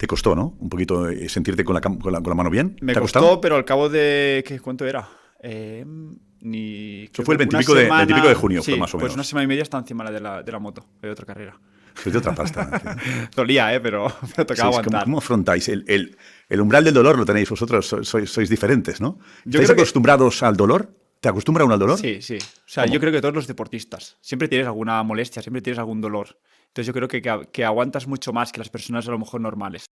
Te costó, ¿no? Un poquito sentirte con la mano bien. Me ¿Te ha costó, costado? pero al cabo de... ¿Cuánto era? Eso fue el 20 y pico de junio, fue Sí, más o pues una menos. semana y media estaba encima de la moto, de otra carrera. Sois de otra pasta, en fin. Dolía, pero tocaba ¿Cómo, aguantar. cómo afrontáis? El umbral del dolor lo tenéis vosotros, sois diferentes, ¿no? Yo ¿Estáis creo que acostumbrados al dolor? ¿Te acostumbra uno al dolor? sí, sí. O sea, yo ¿Cómo? creo que todos los deportistas. Siempre tienes alguna molestia, siempre tienes algún dolor. Entonces yo creo que aguantas mucho más que las personas a lo mejor normales.